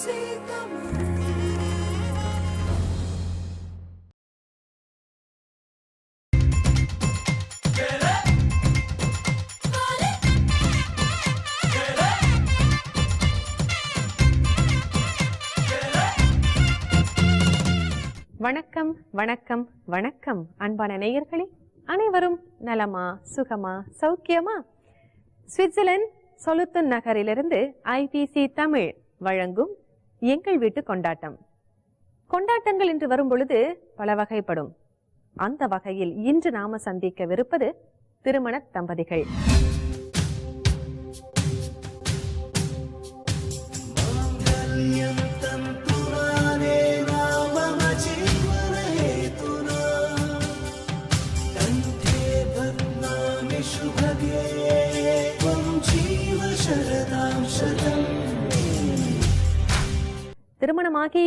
வணக்கம் வணக்கம் வணக்கம் அன்பான நேயர்களே, அனைவரும் நலமா, சுகமா, சௌக்கியமா? சுவிட்சர்லாந்து சொலுத்தன் நகரிலிருந்து ஐபிசி தமிழ் வழங்கும் எங்கள் வீட்டு கொண்டாட்டம். கொண்டாட்டங்கள் என்று வரும் பொழுது பல வகைப்படும். அந்த வகையில் இன்று நாம சந்திக்கவிருப்பது திருமண தம்பதிகள். திருமணமாகி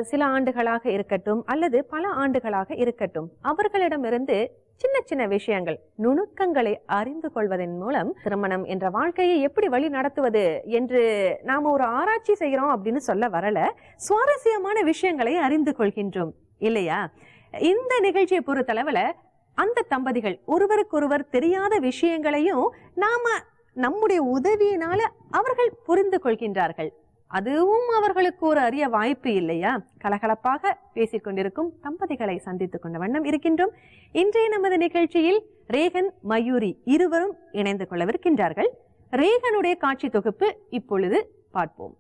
சில ஆண்டுகளாக இருக்கட்டும் அல்லது பல ஆண்டுகளாக இருக்கட்டும், அவர்களிடமிருந்து சின்ன சின்ன விஷயங்கள், நுணுக்கங்களை அறிந்து கொள்வதன் மூலம் திருமணம் என்ற வாழ்க்கையை எப்படி வழி நடத்துவது என்று நாம ஒரு ஆராய்ச்சி செய்கிறோம் அப்படின்னு சொல்ல வரல, சுவாரஸ்யமான விஷயங்களை அறிந்து கொள்கின்றோம் இல்லையா? இந்த நிகழ்ச்சியை பொறுத்தளவுல அந்த தம்பதிகள் ஒருவருக்கொருவர் தெரியாத விஷயங்களையும் நாம நம்முடைய உதவியினால அவர்கள் புரிந்து கொள்கின்றார்கள். அதுவும் அவர்களுக்கு ஒரு அரிய வாய்ப்பு இல்லையா? கலகலப்பாக பேசிக்கொண்டிருக்கும் தம்பதிகளை சந்தித்துக் கொண்ட வண்ணம் இருக்கின்றோம். இன்றைய நமது நிகழ்ச்சியில் ரேகன், மயூரி இருவரும் இணைந்து கொள்ளவிருக்கின்றார்கள். ரேகனுடைய காட்சி தொகுப்பு இப்பொழுது பார்ப்போம்.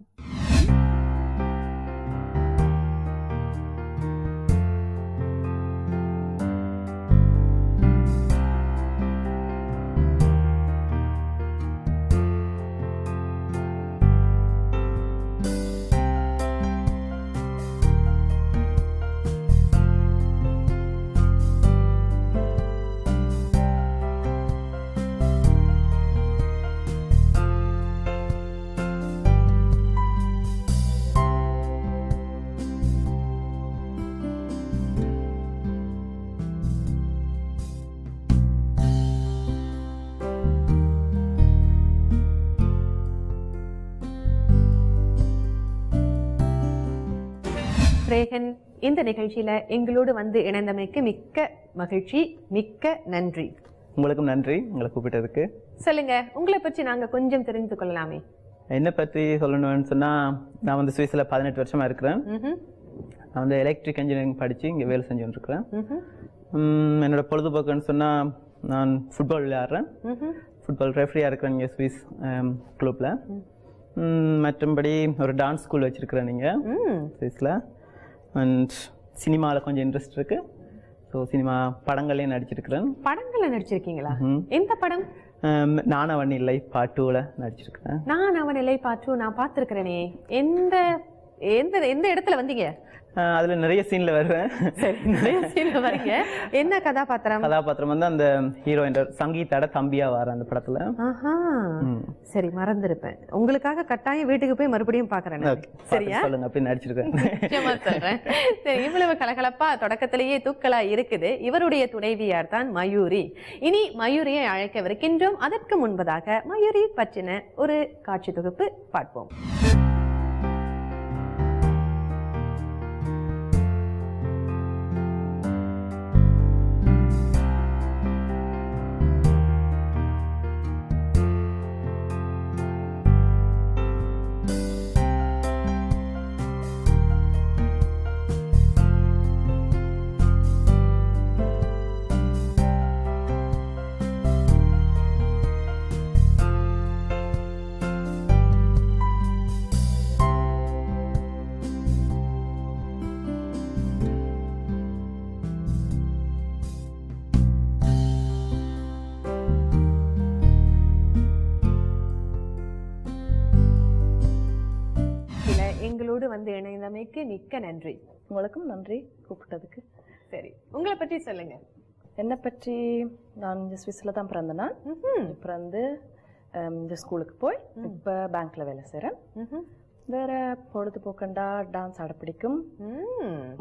ரேகன், இந்த நிகழ்ச்சியில எங்களோடு வந்து இணைந்தமைக்கு மிக்க மகிழ்ச்சி, மிக்க நன்றி. உங்களுக்கும் நன்றி, உங்களை கூப்பிட்டதுக்கு. சொல்லுங்க, உங்களை பற்றி நாங்க கொஞ்சம் தெரிந்து கொள்ளலாமே. என்ன பற்றி சொல்லணும்னு சொன்னா, நான் வந்து சுவிஸ்ல 18 வருஷமா இருக்கிறேன். நான் வந்து எலக்ட்ரிக் இன்ஜினியரிங் படிச்சு இங்க வேலை செஞ்சுட்டு இருக்கிறேன். என்னோட பொழுதுபோக்குன்னு சொன்னா, நான் ஃபுட்பால் விளையாடுறேன். ஃபுட்பால் ரெஃப்ரியா இருக்கிறேன் இங்க சுவிஸ் கிளப்ல. மற்றபடி ஒரு டான்ஸ் ஸ்கூல் வச்சிருக்கிறேன் நீங்க சுவிஸ்ல. அண்ட் சினிமாவில் கொஞ்சம் இன்ட்ரெஸ்ட் இருக்கு. ஸோ சினிமா படங்கள்லையும் நடிச்சிருக்கிறேன். படங்கள்ல நடிச்சிருக்கீங்களா? எந்த படம்? நான் அவன் இல்லை பார்ட் 2ல நடிச்சிருக்கிறேன். நான் அவன் இல்லை பார்ட் 2 நான் பார்த்திருக்கிறேனே. எந்த எந்த எந்த இடத்துல வந்தீங்க? அதுல நிறைய சீன்ல வருவேன். நிறைய சீன்ல வரீங்க. என்ன கதாபாத்திரம்? கதாபாத்திரம் வந்து அந்த ஹீரோயின் சங்கீதோட தம்பியா வர அந்த படத்துல. சரி, மறந்துருப்பேன். உங்களுக்காக கட்டாயம் வீட்டுக்கு போய் மறுபடியும் பாக்குறேன். சரியா? சொல்லுங்க, அப்படி நடிச்சிருக்கேன். சொல்றேன். சரி, இவ்வளவு கலகலப்பா தொடக்கத்திலேயே தூக்கலா இருக்குது. இவருடைய துணைவியார் தான் மயூரி. இனி மயூரியை அழைக்கவிருக்கின்றோம். அதற்கு முன்பதாக மயூரி பற்றின ஒரு காட்சி தொகுப்பு பார்ப்போம். எங்களோடு வந்து இணைந்தமைக்கு மிக்க நன்றி. உங்களுக்கும் நன்றி கூப்பிட்டதுக்கு. சரி, உங்களை பற்றி சொல்லுங்க. என்னை பற்றி, நான் இந்த சுவிஸ்ல தான் பிறந்தேன்னா, பிறந்து இந்த ஸ்கூலுக்கு போய் இப்போ பேங்க்ல வேலை செய்கிறேன். வேற பொழுதுபோக்கண்டா டான்ஸ் ஆட பிடிக்கும்.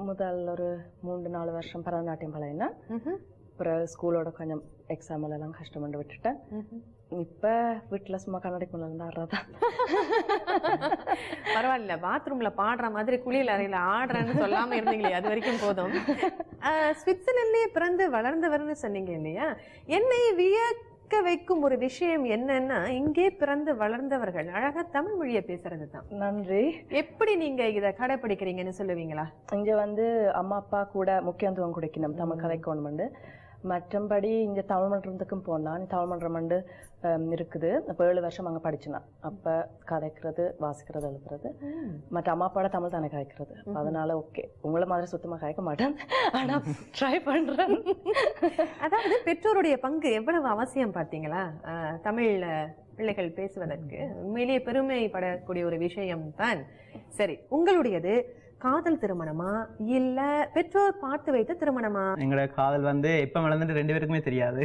முதல் ஒரு 3-4 வருஷம் பரதநாட்டியம் பழகினேன். அப்புறம் ஸ்கூலோட கொஞ்சம் எக்ஸாம் எல்லாம் கஷ்டப்பட்டு விட்டுட்டேன். இப்ப வீட்டுல சும்மா கண்ணாடிக்கு முன்னாடி ஆடுறதா. பரவாயில்ல, பாத்ரூம்ல பாடுற மாதிரி குளியல் அறையில ஆடுறேன்னு சொல்லாம இருந்தீங்களே, அது வரைக்கும் போதும். சுவிட்சர்லாந்துலயே பிறந்து வளர்ந்தவர்னு சொன்னீங்க இல்லையா? என்னை வியக்க வைக்கும் ஒரு விஷயம் என்னன்னா, இங்கே பிறந்து வளர்ந்தவர்கள் அழகா தமிழ் மொழியை பேசுறது தான். நன்றி. எப்படி நீங்க இத கடைபிடிக்கிறீங்கன்னு சொல்லுவீங்களா? இங்க வந்து அம்மா அப்பா கூட முக்கியத்துவம் கொடுக்கணும் தமிழ் கதைக்கணும்னு. மற்றபடி இங்க தமிழ் மன்றத்துக்கும் போனான். தமிழ் மன்றம் வந்து இருக்குது. அப்போ 7 வருஷம் அங்கே படிச்சுனா. அப்போ கதைக்கிறது, வாசிக்கிறது, எழுதுறது. மற்ற அம்மா அப்பாவோட தமிழ் தானே கதைக்கிறது. அதனால ஓகே, உங்களை மாதிரி சுத்தமாக கதைக்க மாட்டேன், ஆனால் ட்ரை பண்ணுறேன். அதாவது பெற்றோருடைய பங்கு எவ்வளவு அவசியம் பார்த்தீங்களா தமிழ் பிள்ளைகள் பேசுவதற்கு? உண்மையிலேயே பெருமைப்படக்கூடிய ஒரு விஷயம் தான். சரி, உங்களுடையது காதல் திருமணமா இல்ல பெற்றோர் பார்த்து வைத்த திருமணமா? எங்களோட காதல் வந்து எப்ப வளர்ந்துட்டு 2 பேருக்குமே தெரியாது.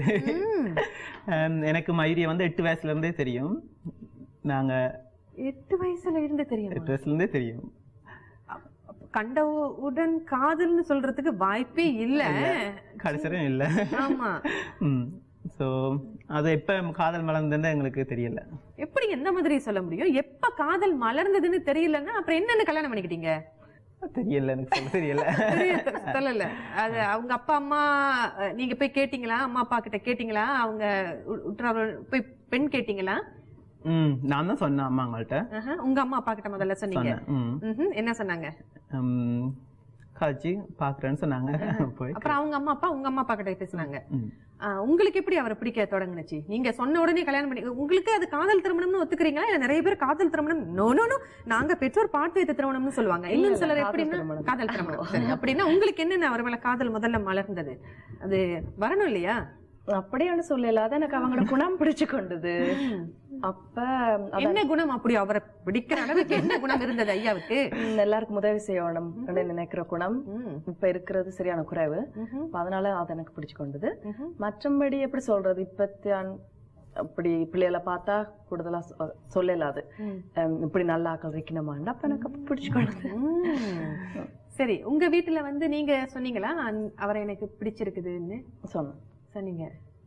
எனக்கு மைரியை வந்து 8 வயசுல இருந்தே தெரியும். நாங்க 8 வயசுல இருந்து தெரியும்? 8 வயசுல இருந்தே தெரியும். கண்டவுடன் காதல்னு சொல்றதுக்கு வாய்ப்பே இல்ல, கடைசியும் இல்ல. ஆமா. சோ அது எப்ப காதல் மலர்ந்ததுன்னு எங்களுக்கு தெரியல. எப்படி எந்த மாதிரி சொல்ல முடியும்? எப்ப காதல் மலர்ந்ததுன்னு தெரியலன்னா அப்புறம் என்னன்னு கல்யாணம் பண்ணிக்கிட்டீங்க? தெரியல, எனக்கு சொல்ல தெரியல. சொல்லல. அது அவங்க அப்பா அம்மா நீங்க போய் கேட்டீங்களா? அம்மா அப்பா கிட்ட கேட்டீங்களா? அவங்க போய் பெண் கேட்டீங்களா? நான் தான் சொன்னேன் அம்மா அவங்கள்ட்ட. உங்க அம்மா அப்பா கிட்ட முதல்ல சொன்னீங்க? என்ன சொன்னாங்க? காய்ச்சி பாக்குறேன்னு சொன்னாங்க. அப்புறம் அவங்க அம்மா அப்பா உங்க அம்மா அப்பா கிட்ட பேசினாங்க. உங்களுக்கு எப்படி அவரை பிடிக்க தொடங்குனுச்சு? நீங்க சொன்ன உடனே கல்யாணம் பண்ணி உங்களுக்கு அது காதல் திருமணம்னு ஒத்துக்கிறீங்களா? இல்ல நிறைய பேர் காதல் திருமணம் நோ நாங்க பெற்றோர் பார்த்து வைத்த திருமணம்னு சொல்லுவாங்க. இன்னும் சிலர் எப்படின்னா காதல் திருமணம். சரி, அப்படின்னா உங்களுக்கு என்னென்ன அவர் மேல காதல் முதல்ல மலர்ந்தது? அது வரணும் இல்லையா? அப்படியானு சொல்லல, அது எனக்கு அவங்களோட குணம் பிடிச்சு கொண்டது. அப்ப என்ன குணம்? அப்படி அவரை பிடிக்கிற அளவுக்கு என்ன குணம் இருந்தது ஐயாவுக்கு? எல்லாருக்கும் உதவி செய்யணும் நினைக்கிற குணம் இப்ப இருக்கிறது சரியான குறைவு. அதனால அது எனக்கு பிடிச்சு கொண்டது. மற்றபடி எப்படி சொல்றது, இப்ப அப்படி பிள்ளைகளை பார்த்தா கூடுதலா சொல்லலாது இப்படி நல்லா ஆக்கள் இருக்கணுமான்னு. அப்ப எனக்கு பிடிச்சு கொண்டது. சரி, உங்க வீட்டுல வந்து நீங்க சொன்னீங்களா அவரை எனக்கு பிடிச்சிருக்குதுன்னு? சொன்னீங்க.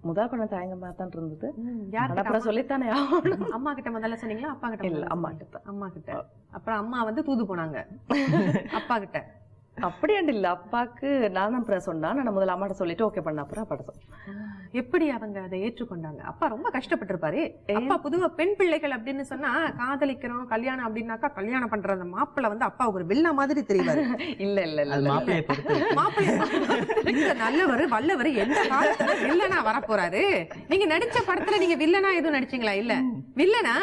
முதல் கொஞ்சம் தயங்கமா தான் இருந்தது. யார்கிட்ட சொல்லித்தானே? அம்மா கிட்ட முதல்ல சொன்னீங்களா அப்பா கிட்ட? இல்ல, அம்மா கிட்ட. அம்மா கிட்ட. அப்புறம் அம்மா வந்து தூது போனாங்க அப்பா கிட்ட? அப்படியாண்டு இல்ல, அப்பாக்கு நான் அப்புறம் சொன்னா. நான் முதல்ல அம்மாட்ட சொல்லிட்டு ஓகே பண்ண அப்புறம் அப்பாட்ட சொன்னேன். எப்படி அவங்க அதை ஏற்றுக்கொண்டாங்க? அப்பா ரொம்ப கஷ்டப்பட்டிருப்பாரு. அப்பா பொதுவா பெண் பிள்ளைகள் அப்படின்னு சொன்னா காதலிக்கிறோம் கல்யாணம் அப்படின்னாக்கா கல்யாணம் பண்ற அந்த மாப்பிள்ள வந்து அப்பா ஒரு வில்லா மாதிரி தெரியுவாரு. இல்ல இல்ல இல்ல, மாப்பிள்ளை நல்லவரு வல்லவரு எந்த காலத்துல வில்லனா வர போறாரு? நீங்க நடிச்ச படத்துல நீங்க வில்லனா எதுவும் நடிச்சீங்களா? இல்ல, வில்லனா?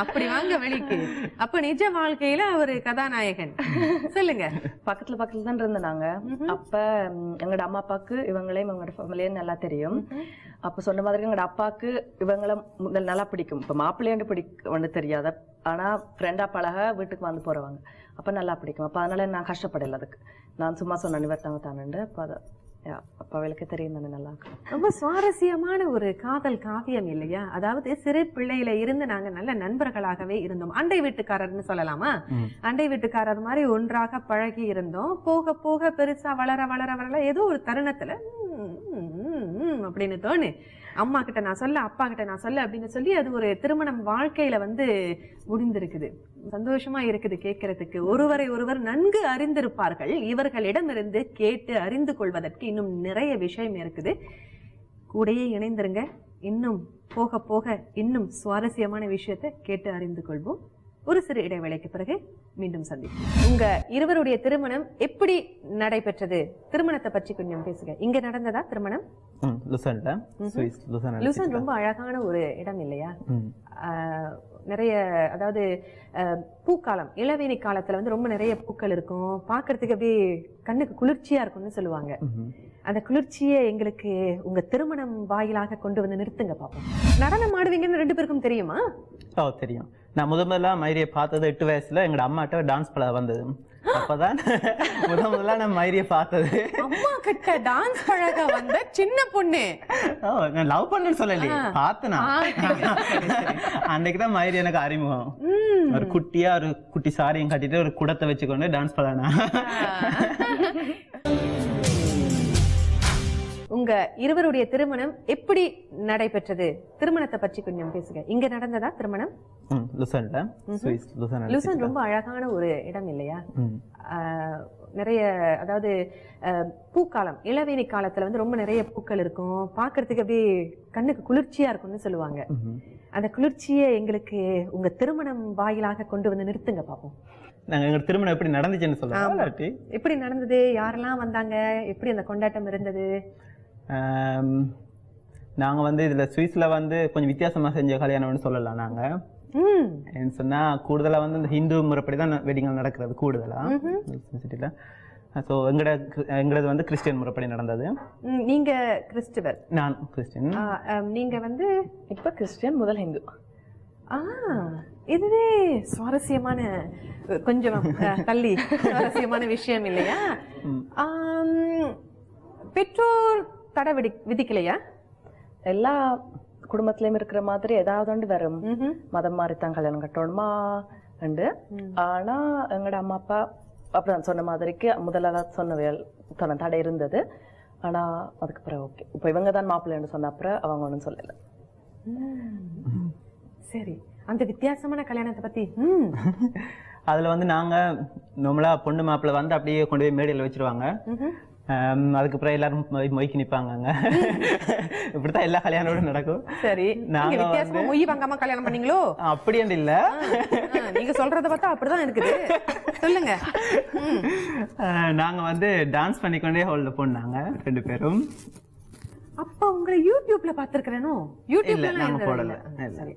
அப்படி வாங்க வெளிக்கு. அப்ப நிஜ வாழ்க்கையில அவரு கதாநாயகன். சொல்லுங்க. பக்கத்துல தான் இருந்தாங்க. அப்ப எங்களோட அம்மா அப்பாக்கு இவங்களையும் எங்களோட ஃபேமிலியும் நல்லா தெரியும். அப்ப சொன்ன மாதிரி எங்களோட அப்பாக்கு இவங்களை முதல் நல்லா பிடிக்கும். இப்ப மாப்பிள்ளையாண்டு பிடிக்க தெரியாத, ஆனா ஃப்ரெண்டா பழக வீட்டுக்கு வந்து போறவங்க. அப்ப நல்லா பிடிக்கும். அப்ப அதனால நான் கஷ்டப்படல. அதுக்கு நான் சும்மா சொன்ன நிவர்த்தாங்க தானே. அப்ப அதை அப்பாவுக்கு தெரியும் தானே. நல்லா ரொம்ப சுவாரஸ்யமான ஒரு காதல் காவியம் இல்லையா? அதாவது சிறு பிள்ளையில இருந்து நாங்க நல்ல நண்பர்களாகவே இருந்தோம். அண்டை வீட்டுக்காரர்னு சொல்லலாமா? அண்டை வீட்டுக்காரர் மாதிரி ஒன்றாக பழகி இருந்தோம். போக போக பெருசா வளர வளர வளர ஏதோ ஒரு தருணத்துல அப்படின்னு தோணு, அம்மா கிட்ட நான் சொல்ல அப்பா கிட்ட நான் சொல்ல அப்படின்னு சொல்லி அது ஒரு திருமணம் வாழ்க்கையில வந்து முடிந்திருக்குது. சந்தோஷமா இருக்குது கேட்கறதுக்கு. ஒருவரை ஒருவர் நன்கு அறிந்திருப்பார்கள். இவர்களிடமிருந்து கேட்டு அறிந்து கொள்வதற்கு இன்னும் நிறைய விஷயம் இருக்குது. கூடயே இணைந்திருங்க. இன்னும் போக போக இன்னும் சுவாரஸ்யமான விஷயத்தை கேட்டு அறிந்து கொள்வோம். ஒரு சிறு இடைவேளைக்கு பிறகு மீண்டும் சந்திப்போம். உங்க இருவருடைய திருமணம் எப்படி நடைபெற்றது? திருமணத்தை பற்றி கொஞ்சம் பேசுங்க. இங்க நடந்ததா திருமணம்? லுசன் ரொம்ப அழகான ஒரு இடம் இல்லையா? நிறைய, அதாவது பூக்காலம், இளவேனி காலத்துல வந்து ரொம்ப நிறைய பூக்கள் இருக்கும். பாக்குறதுக்கு அப்படியே கண்ணுக்கு குளிர்ச்சியா இருக்கும்னு சொல்லுவாங்க. அந்த குளிர்ச்சியை எங்களுக்கு உங்க திருமணம் வாயிலாக கொண்டு வந்து நிறுத்துங்க பாப்போம். நடனம் ஆடுவீங்கன்னு 2 பேருக்கும் தெரியுமா? தெரியும். நான் முதல்ல மைரியை பார்த்தது 8 வயசுல எங்களோட அம்மாட்ட டான்ஸ் பழக வந்தது. அப்பதான் முதல்ல நான் மைரியை பார்த்தது. அம்மா கிட்ட டான்ஸ் பழக வந்த சின்ன பொண்ணு. நான் லவ் பண்ணேன்னு சொல்லலையே, பார்த்தனா. அன்னைக்குதான் மைரி எனக்கு அறிமுகம். ஒரு குட்டியா ஒரு குட்டி சாரியும் கட்டிட்டு ஒரு குடத்தை வச்சுக்கொண்டு டான்ஸ் பழகினா. உங்க இருவருடைய திருமணம் எப்படி நடைபெற்றது? திருமணத்தை பற்றி கொஞ்சம் பேசுங்க. இங்க நடந்ததா திருமணம்? லுசன்ல, சுவிஸ் லுசன். லுசன் ரொம்ப அழகான ஒரு இடம் இல்லையா? நிறைய, அதாவது பூக்காலம், இளவேனி காலத்துல வந்து ரொம்ப நிறைய பூக்கள் இருக்கும், பாக்குறதுக்கு அப்படியே கண்ணுக்கு குளிர்ச்சியா இருக்கும்னு சொல்லுவாங்க. அந்த குளிர்ச்சியை எங்களுக்கு உங்க திருமணம் வாயிலாக கொண்டு வந்து நிறுத்துங்க பாப்போம். நாங்க எங்க திருமணம் எப்படி நடந்துச்சுன்னு சொல்லுவோம். எப்படி நடந்தது, யாரெல்லாம் வந்தாங்க, எப்படி அந்த கொண்டாட்டம் இருந்தது? நாங்க வந்து இதுல சுவிஸ்ல வந்து கொஞ்சம் வித்தியாசமா செஞ்ச கல்யாணம்னு சொல்லலாம். நாங்க என்ன சொன்னா கூடுதலா வந்து இந்த ஹிந்து முறைப்படிதான் வெட்டிங்கள் நடக்கிறது கூடுதலா சிட்டில. ஸோ எங்களது வந்து கிறிஸ்டியன் முறைப்படி நடந்தது. நீங்க கிறிஸ்துவர்? நான் கிறிஸ்டியன். நீங்க வந்து இப்ப கிறிஸ்டியன், முதல் ஹிந்து. இதுவே சுவாரஸ்யமான, கொஞ்சம் தள்ளி சுவாரஸ்யமான விஷயம் இல்லையா? பெற்றோர் தடை விதிக்கலையா? எல்லா குடும்பத்திலயும் இருக்கிற மாதிரி ஏதாவது ஒன்று வரும், மதம் மாறித்தான் கல்யாணம் கட்டணுமா உண்டு. ஆனா எங்களோட அம்மா அப்பா அப்படிதான் சொன்ன மாதிரிக்கு முதல்ல சொன்ன தடை இருந்தது. ஆனா அதுக்கு பிறகு ஓகே, இப்ப இவங்க தான் மாப்பிள்ளைன்னு சொன்ன அப்புறம் அவங்க ஒன்றும் சொல்லல. சரி, அந்த வித்தியாசமான கல்யாணத்தை பத்தி. அதுல வந்து நாங்க நம்மளா பொண்ணு மாப்பிள்ளை வந்து அப்படியே கொண்டு போய் மேடையில வச்சிருவாங்க. அதுக்கப்புறம் எல்லாரும் மொய்க்கு நிப்பாங்க. இப்படித்தான் எல்லா கல்யாணமும் நடக்கும். சரி, நாங்க வந்து மொய் வாங்காம கல்யாணம் பண்ணீங்களோ? அப்படி இல்ல, நீங்க சொல்றத பார்த்தா அப்படிதான் இருக்குது. சொல்லுங்க. நாங்க வந்து டான்ஸ் பண்ணிக்கொண்டே ஹால்ல போனாங்க 2 பேரும். அப்ப உங்களை யூடியூப்ல பாத்துருக்கேனோ? யூடியூப்ல நாங்க போடல. சரி.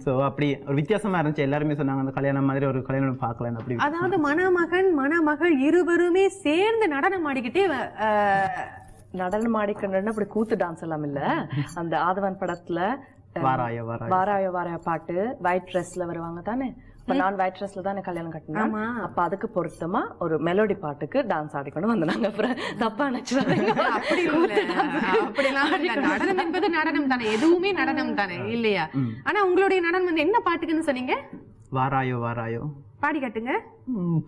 சோ அப்படி ஒரு வித்தியாசமா இருந்துச்சு. எல்லாருமே சொன்னாங்க அந்த கல்யாணம் மாதிரி ஒரு கல்யாணம் பார்க்கலாம் அப்படி. அதாவது மணமகன் மணமகள் இருவருமே சேர்ந்து நடனம் ஆடிக்கிட்டே நடனம் ஆடிக்கணும்னு அப்படி கூத்து டான்ஸ் எல்லாம் இல்ல. அந்த ஆதவன் படத்துல வாராயோ வாராயோ வாராயோ பாட்டு ஒயிட் ட்ரெஸ்ல வருவாங்க தானே. இப்ப நான் ஒயிட் ட்ரெஸ்ல தானே கல்யாணம் கட்டினேன். அப்ப அதுக்கு பொருத்தமா ஒரு மெலோடி பாட்டுக்கு டான்ஸ் ஆடிக்கணும் வந்தாங்க. அப்புறம் தப்பா நினைச்சுவாங்க. நடனம் என்பது நடனம் தானே, எதுவுமே நடனம் தானே இல்லையா? ஆனா உங்களுடைய நடனம் வந்து என்ன பாட்டுக்குன்னு சொன்னீங்க? வாராயோ வாராயோ. பாடி காட்டுங்க.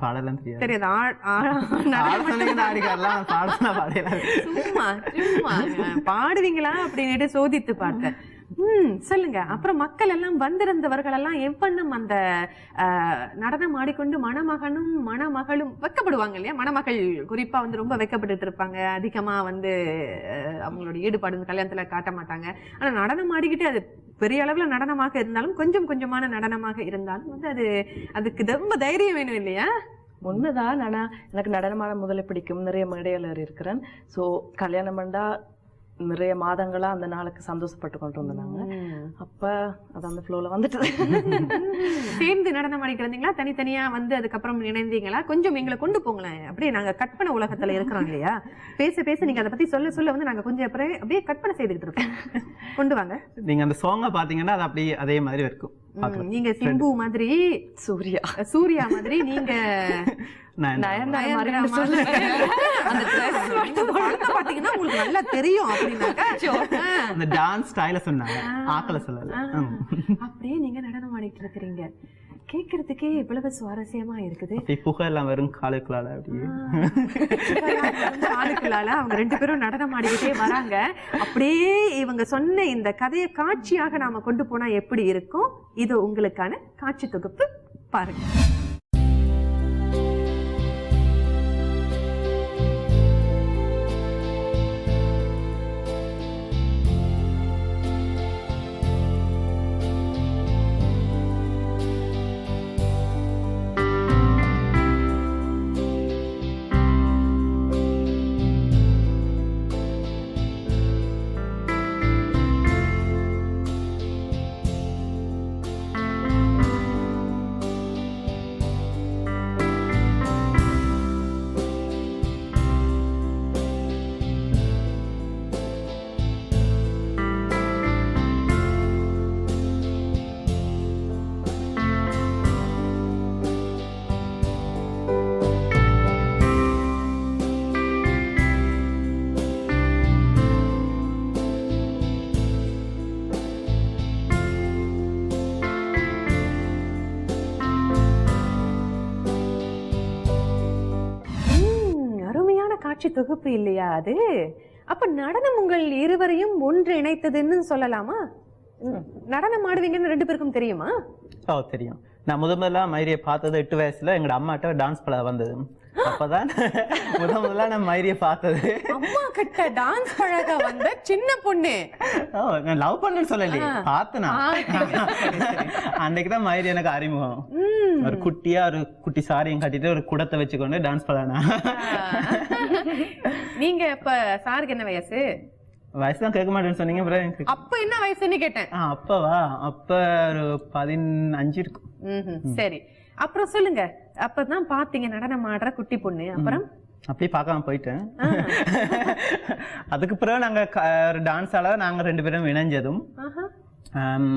பாடலாம் தெரியாது. பாடுவீங்களா அப்படின்னு சோதித்து பார்த்தேன். சொல்லுங்க. அப்புறம் மக்கள் எல்லாம் வந்திருந்தவர்கள் எல்லாம் எவ்வண்ணம் அந்த நடனம் ஆடிக்கொண்டு மணமகனும் மணமகளும் வெக்கப்படுவாங்க இல்லையா? மணமகள் குறிப்பா வந்து ரொம்ப வெக்கப்பட்டு இருப்பாங்க. அதிகமா வந்து அவங்களுடைய ஈடுபாடு கல்யாணத்துல காட்ட மாட்டாங்க. ஆனா நடனம் ஆடிக்கிட்டு, அது பெரிய அளவுல நடனமாக இருந்தாலும் கொஞ்சம் கொஞ்சமான நடனமாக இருந்தாலும் வந்து அதுக்கு ரொம்ப தைரியம் வேணும் இல்லையா? உண்மைதான். ஆனா எனக்கு நடனமான முதல்ல பிடிக்கும். நிறைய மேடைகள் இருக்கிறேன். சோ கல்யாணம் பண்ணா நிறைய மாதங்களா அந்த நாளுக்கு சந்தோஷப்பட்டு கொண்டு வந்தாங்க. அப்ப அது அந்த ஃப்ளோல வந்துட்டு. சேர்ந்து நடனம் ஆடிட்டு வந்தீங்களா, தனித்தனியா வந்து அதுக்கப்புறம் இணைந்தீங்களா? கொஞ்சம் எங்களை கொண்டு போங்களேன். அப்படியே நாங்க கற்பனை உலகத்துல இருக்கிறோம் இல்லையா? பேச பேச நீங்க அதை பத்தி சொல்ல சொல்ல வந்து நாங்க கொஞ்சம் அப்படியே கற்பனை செய்துகிட்டு இருக்கோம். கொண்டு வாங்க. நீங்க அந்த சாங்க பாத்தீங்கன்னா அது அப்படியே அதே மாதிரி இருக்கும். நீங்க சிம்பு மாதிரி, சூர்யா மாதிரி, நீங்க பாத்தீங்கன்னா உங்களுக்கு நல்லா தெரியும். அந்த டான்ஸ் ஸ்டைல சொன்னாங்க, ஆக்கல சொல்லல. அப்படியே நீங்க நடனம் ஆடிட்டு இருக்கிறீங்க. கேக்குறதுக்கே இவ்வளவு சுவாரஸ்யமா இருக்குது. புகை எல்லாம் வெறும் காலுக்குள்ளால அப்படியே காலுக்குள்ளால அவங்க 2 பேரும் நடனம் ஆடிக்கிட்டே வராங்க. அப்படியே இவங்க சொன்ன இந்த கதையை காட்சியாக நாம கொண்டு போனா எப்படி இருக்கும்? இது உங்களுக்கான காட்சி தொகுப்பு, பாருங்க. காட்சி தொகுப்பு இல்லையா அது? அப்ப நடனம் உங்கள் இருவரையும் ஒன்று இணைத்ததுன்னு சொல்லலாமா? நடனம் ஆடுவீங்கன்னு 2 பேருக்கும் தெரியுமா? தெரியும். நான் முதல்ல மைரியை பார்த்தது 8 வயசுல எங்களோட அம்மாட்ட டான்ஸ் பழக வந்தது. அப்பதான் முதல்ல நான் மைரியை பார்த்தது. அம்மா கிட்ட டான்ஸ் பழக வந்த சின்ன பொண்ணு. நான் லவ் பண்ணேன்னு சொல்லலையே, பார்த்தனா. அன்னைக்குதான் மைரி எனக்கு அறிமுகம். ஒரு குட்டியா ஒரு குட்டி சாரியும் கட்டிட்டு ஒரு குடத்தை வச்சுக்கொண்டு டான்ஸ் பழகினா. நீங்க இப்ப சாருக்கு என்ன வயசு? வயசுதான் கேட்க மாட்டேன்னு சொன்னீங்க. அப்ப என்ன வயசுன்னு கேட்டேன். அப்பவா? அப்ப ஒரு 15 இருக்கும். சரி, அப்புறம் சொல்லுங்க. அப்பதான் பாத்தீங்க நடனம் ஆடுற குட்டி பொண்ணு. அப்புறம் அப்படியே பார்க்காம போயிட்டேன். அதுக்கு பிறகு நாங்க ஒரு டான்ஸ் ஆட நாங்க 2 பேரும் இணைஞ்சதும்